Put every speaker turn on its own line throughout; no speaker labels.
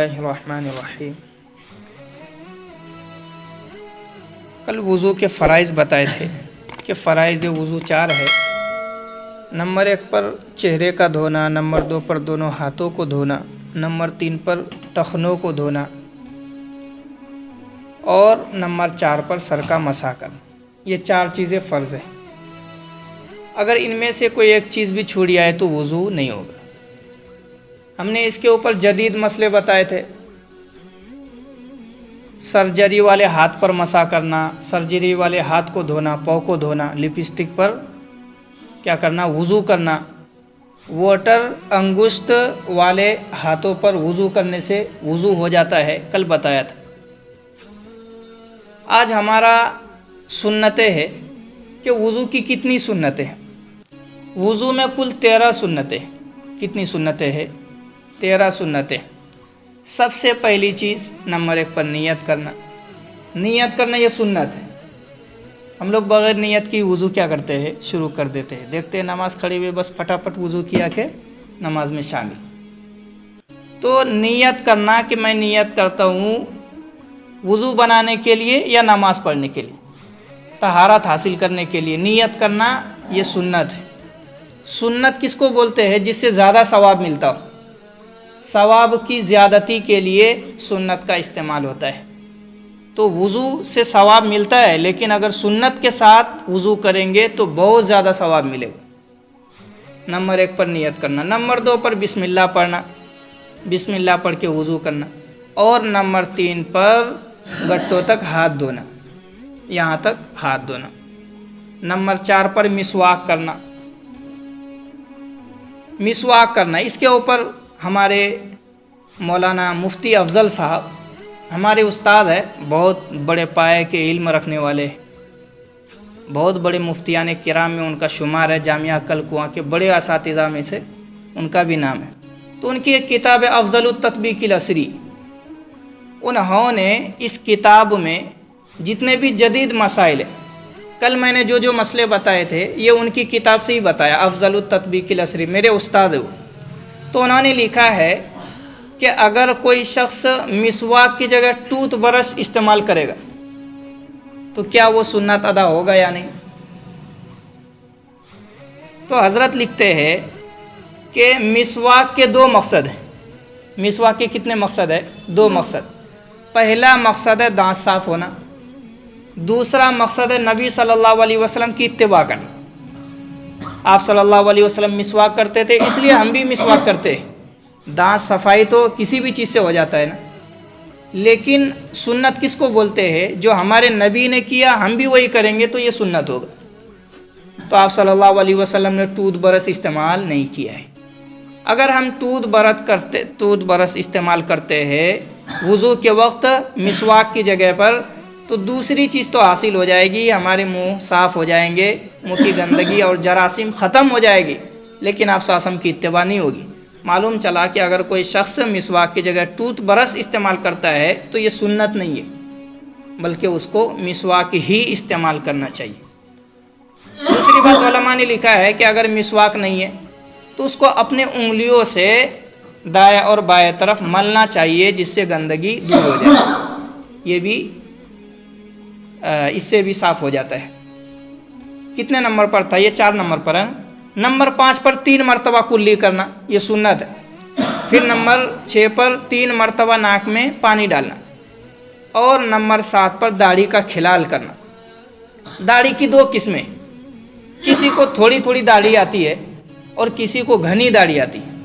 बिस्मिल्लाहिर्रहमानिर्रहीम। कल वज़ू के फ़राइज़ बताए थे कि फ़राइज़ वज़ू 4 है। नंबर 1 पर चेहरे का धोना, नंबर 2 पर दोनों हाथों को धोना, नंबर 3 पर टखनों को धोना और नंबर 4 पर सर का मसा करना। ये 4 चीज़ें फ़र्ज़ है। अगर इनमें से कोई एक चीज़ भी छूट जाए तो वज़ू नहीं होगा। हमने इसके ऊपर जदीद मसले बताए थे। सर्जरी वाले हाथ पर मसा करना, सर्जरी वाले हाथ को धोना, पाँव को धोना, लिपस्टिक पर क्या करना, वज़ू करना, वाटर अंगुष्ठ वाले हाथों पर वज़ू करने से वज़ू हो जाता है, कल बताया था। आज हमारा सुन्नतें है कि वज़ू की कितनी सुन्नतें हैं। वज़ू में कुल 13 सुन्नतें। कितनी सुन्नतें हैं? 13 सुन्नतें। सबसे पहली चीज़ नंबर 1 पर नियत करना। नियत करना ये सुन्नत है। हम लोग बग़ैर नियत की वज़ू क्या करते हैं, शुरू कर देते हैं। देखते हैं नमाज़ खड़े हुए बस फटाफट वज़ू किया के नमाज में शामिल। तो नियत करना कि मैं नियत करता हूँ वज़ू बनाने के लिए या नमाज़ पढ़ने के लिए, तहारत हासिल करने के लिए नियत करना, ये सुन्नत है। सुन्नत किसको बोलते हैं? जिससे ज़्यादा सवाब मिलता हो। सवाब की ज़्यादती के लिए सुन्नत का इस्तेमाल होता है। तो वज़ू से सवाब मिलता है, लेकिन अगर सुन्नत के साथ वज़ू करेंगे तो बहुत ज़्यादा सवाब मिलेगा। नंबर 1 पर नियत करना। नंबर 2 पर बिस्मिल्लाह पढ़ना, बिस्मिल्लाह पढ़ के वज़ू करना। और नंबर 3 पर गट्टों तक हाथ धोना, यहाँ तक हाथ धोना। नंबर 4 पर मिसवाक करना। मिसवाक करना, इसके ऊपर हमारे मौलाना मुफ्ती अफजल साहब हमारे उस्ताद है, बहुत बड़े पाए के इल्म रखने वाले, बहुत बड़े मुफ्तियान किराम में उनका शुमार है। जामिया कलकुआं के बड़े असातिज़ा में से उनका भी नाम है। तो उनकी एक किताब है अफजलुत तत्बीकिल असरी। उन्होंने इस किताब में जितने भी जदीद मसाइल हैं, कल मैंने जो मसले बताए थे ये उनकी किताब से ही बताया, अफजलुत तत्बीकिल असरी, मेरे उस्ताद है वो। तो उन्होंने लिखा है कि अगर कोई शख्स मिसवाक की जगह टूथ ब्रश इस्तेमाल करेगा तो क्या वो सुन्नत अदा होगा या नहीं। तो हज़रत लिखते हैं कि मिसवाक के 2 मकसद हैं। मिसवाक के कितने मकसद है? 2 मकसद। पहला मकसद है दांत साफ़ होना, दूसरा मकसद है नबी सल्लल्लाहु अलैहि वसल्लम की इत्तिबा करना। आप सल्लल्लाहु अलैहि वसल्लम मिसवाक करते थे, इसलिए हम भी मिसवाक करते हैं। दांत सफाई तो किसी भी चीज़ से हो जाता है ना, लेकिन सुन्नत किसको बोलते हैं? जो हमारे नबी ने किया हम भी वही करेंगे तो ये सुन्नत होगा। तो आप सल्लल्लाहु अलैहि वसल्लम ने टूथ ब्रश इस्तेमाल नहीं किया है। अगर हम टूथ ब्रश इस्तेमाल करते हैं वज़ू के वक्त मिसवाक की जगह पर, तो दूसरी चीज़ तो हासिल हो जाएगी, हमारे मुंह साफ़ हो जाएंगे, मुंह की गंदगी और जरासीम ख़त्म हो जाएगी, लेकिन आप सासम की इत्तिबा नहीं होगी। मालूम चला कि अगर कोई शख्स मिसवाक की जगह टूथ ब्रश इस्तेमाल करता है तो ये सुन्नत नहीं है, बल्कि उसको मिसवाक ही इस्तेमाल करना चाहिए। दूसरी बात उलमा ने लिखा है कि अगर मिसवाक नहीं है तो उसको अपने उंगलियों से दाएं और बाएं तरफ मलना चाहिए, जिससे गंदगी दूर हो जाए। ये भी इससे भी साफ़ हो जाता है। कितने नंबर पर था? ये 4 नंबर पर है। नंबर 5 पर 3 मरतबा कुल्ली करना, ये सुन्नत है। फिर नंबर 6 पर 3 मरतबा नाक में पानी डालना। और नंबर 7 पर दाढ़ी का खिलाल करना। दाढ़ी की 2 किस्में, किसी को थोड़ी थोड़ी दाढ़ी आती है और किसी को घनी दाढ़ी आती है।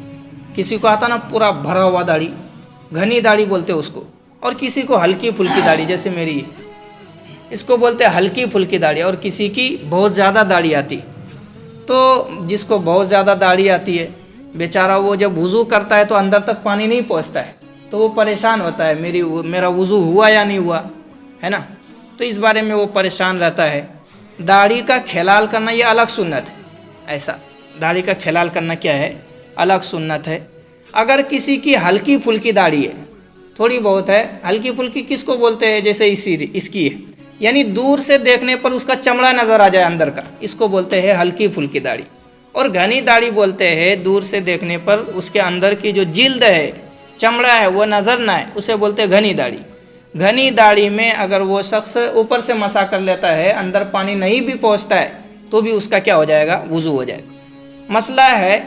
किसी को आता ना पूरा भरा हुआ दाढ़ी, घनी दाढ़ी बोलते हैं उसको, और किसी को हल्की फुल्की दाढ़ी, जैसे मेरी है, इसको बोलते हैं हल्की फुल्की दाढ़ी। और किसी की बहुत ज़्यादा दाढ़ी आती। तो जिसको बहुत ज़्यादा दाढ़ी आती है बेचारा, वो जब वज़ू करता है तो अंदर तक पानी नहीं पहुंचता है, तो वो परेशान होता है, मेरा वज़ू हुआ या नहीं हुआ, है ना। तो इस बारे में वो परेशान रहता है। दाढ़ी का खिलाल करना ये अलग सुन्नत है। ऐसा दाढ़ी का खिलाल करना क्या है? अलग सुन्नत है। अगर किसी की हल्की फुल्की दाढ़ी है, थोड़ी बहुत है, हल्की फुल्की किसको बोलते हैं? जैसे इसकी है, यानी दूर से देखने पर उसका चमड़ा नज़र आ जाए अंदर का, इसको बोलते हैं हल्की फुल्की दाढ़ी। और घनी दाढ़ी बोलते हैं दूर से देखने पर उसके अंदर की जो जिल्द है, چمڑا ہے وہ نظر نہ آئے اسے بولتے گھنی داڑھی. گھنی داڑھی میں اگر وہ شخص اوپر سے مسح کر لیتا ہے, اندر پانی نہیں بھی پہنچتا ہے تو بھی اس کا کیا ہو جائے گا, وضو ہو جائے گا. مسئلہ ہے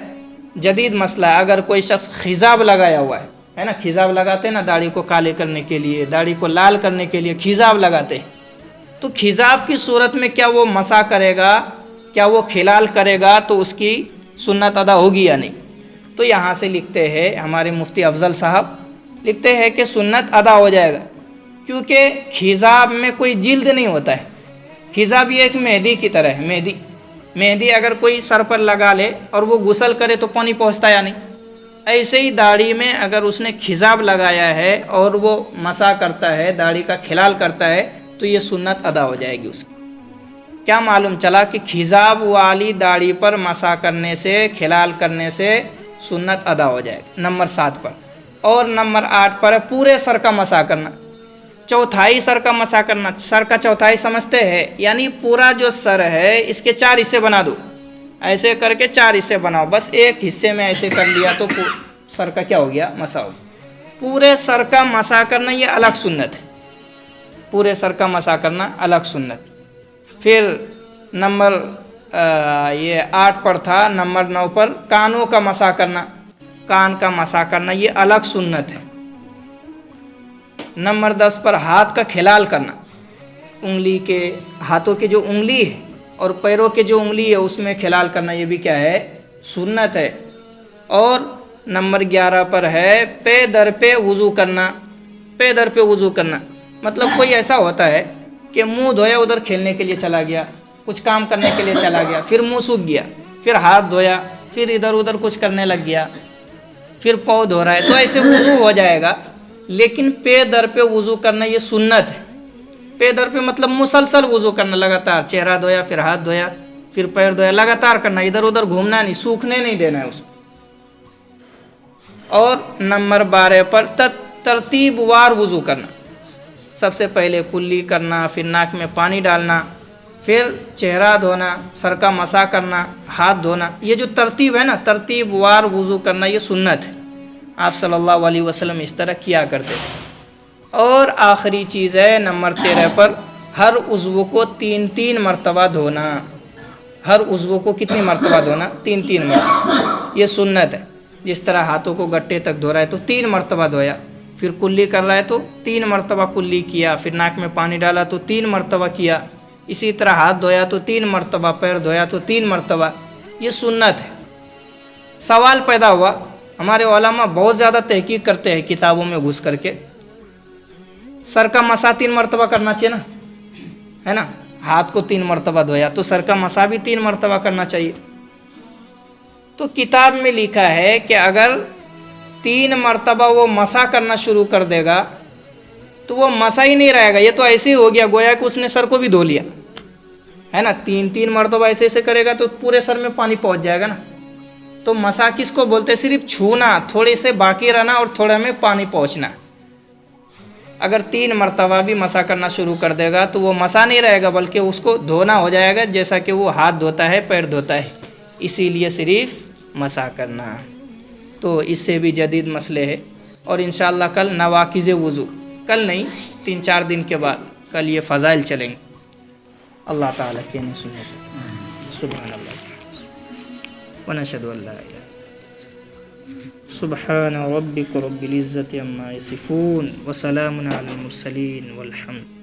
جدید مسئلہ ہے, اگر کوئی شخص خضاب لگایا ہوا ہے نا, خضاب لگاتے ہیں نا داڑھی کو کالے کرنے کے لیے, داڑھی کو لال کرنے کے لیے خضاب لگاتے ہیں, تو خضاب کی صورت میں کیا وہ مسح کرے گا, کیا وہ کھلال کرے گا تو اس کی سنت ادا ہوگی یا نہیں؟ تو یہاں سے لکھتے ہیں ہمارے مفتی افضل صاحب لکھتے ہیں کہ سنت ادا ہو جائے گا, کیونکہ خضاب میں کوئی جلد نہیں ہوتا ہے. خضاب یہ ایک مہندی کی طرح ہے. مہندی اگر کوئی سر پر لگا لے اور وہ غسل کرے تو پانی پہنچتا یا نہیں, ایسے ہی داڑھی میں اگر اس نے خضاب لگایا ہے اور وہ مسح کرتا ہے, داڑھی کا کھلال کرتا ہے, تو یہ سنت ادا ہو جائے گی اس کی. کیا معلوم چلا کہ خضاب والی داڑھی پر مسح کرنے سے, کھلال کرنے سے سنت ادا ہو جائے گا. نمبر 7 پر. اور نمبر 8 پر ہے پورے سر کا مسح کرنا, چوتھائی سر کا مسح کرنا. سر کا چوتھائی سمجھتے ہیں, یعنی پورا جو سر ہے اس کے 4 حصے بنا دو, ایسے کر کے 4 حصے بناؤ, بس ایک حصے میں ایسے کر لیا تو سر کا کیا ہو گیا, مسح ہو. پورے سر کا مسح کرنا یہ الگ سنت ہے, پورے سر کا مسح کرنا الگ سنت. پھر نمبر یہ 8 پر تھا. نمبر 9 پر کانوں کا مسح کرنا, کان کا مسح کرنا یہ الگ سنت ہے. نمبر 10 پر ہاتھ کا کھلال کرنا, انگلی کے, ہاتھوں کی جو انگلی ہے اور پیروں کے جو انگلی ہے اس میں کھلال کرنا, یہ بھی کیا ہے, سنت ہے. اور نمبر 11 پر ہے پے در پہ وضو کرنا. پے در پہ وضو کرنا مطلب کوئی ایسا ہوتا ہے کہ منہ دھویا, ادھر کھیلنے کے لیے چلا گیا, کچھ کام کرنے کے لیے چلا گیا, پھر منہ سوکھ گیا, پھر ہاتھ دھویا, پھر ادھر ادھر کچھ کرنے لگ گیا, پھر پاؤں دھو رہا ہے, تو ایسے وضو ہو جائے گا. لیکن پے در پہ وضو کرنا یہ سنت ہے. پے در پہ مطلب مسلسل وضو کرنا, لگاتار چہرہ دھویا, پھر ہاتھ دھویا, پھر پیر دھویا, لگاتار کرنا, ادھر ادھر گھومنا نہیں, سوکھنے نہیں دینا ہے اس کو. اور نمبر 12 پر ترتیب وار وضو کرنا. سب سے پہلے کلی کرنا, پھر ناک میں پانی ڈالنا, پھر چہرہ دھونا, سر کا مسح کرنا, ہاتھ دھونا. یہ جو ترتیب ہے نا, ترتیب وار وضو کرنا یہ سنت ہے. آپ صلی اللہ علیہ وسلم اس طرح کیا کرتے تھے. اور آخری چیز ہے نمبر 13 پر ہر عضو کو 3 مرتبہ دھونا. ہر عضو کو کتنی مرتبہ دھونا, 3 مرتبہ. یہ سنت ہے. جس طرح ہاتھوں کو گٹے تک دھو رہا ہے تو 3 مرتبہ دھویا, پھر کلی کر رہا ہے تو 3 مرتبہ کلی کیا, پھر ناک میں پانی ڈالا تو 3 مرتبہ کیا, اسی طرح ہاتھ دھویا تو 3 مرتبہ, پیر دھویا تو 3 مرتبہ. یہ سنت ہے. سوال پیدا ہوا, ہمارے علماء بہت زیادہ تحقیق کرتے ہیں کتابوں میں گھس کر کے, سر کا مسح 3 مرتبہ کرنا چاہیے نا, ہے نا, ہاتھ کو 3 مرتبہ دھویا تو سر کا مسح بھی 3 مرتبہ کرنا چاہیے. تو کتاب میں لکھا ہے کہ اگر 3 مرتبہ وہ مسح کرنا شروع کر دے گا تو وہ مسح ہی نہیں رہے گا, یہ تو ایسے ہی ہو گیا گویا کہ اس نے سر کو بھی دھو لیا, ہے نا. 3 مرتبہ ایسے کرے گا تو پورے سر میں پانی پہنچ جائے گا نا. تو مسح کس کو بولتے, صرف چھونا, تھوڑے سے باقی رہنا اور تھوڑے میں پانی پہنچنا. اگر 3 مرتبہ بھی مسح کرنا شروع کر دے گا تو وہ مسح نہیں رہے گا, بلکہ اس کو دھونا ہو جائے گا, جیسا کہ وہ ہاتھ دھوتا ہے, پیر دھوتا ہے. اسی لیے صرف مسح کرنا. تو اس سے بھی جدید مسئلے ہے. اور انشاءاللہ کل نواقض وضو, کل نہیں 3-4 دن کے بعد, کل یہ فضائل چلیں گے. اللہ تعالیٰ کے نہیں سننے سے. سبحان اللہ ونشهد ان لا اله الا الله. سبحان ربك رب العزة عما يصفون وسلام على المرسلين والحمد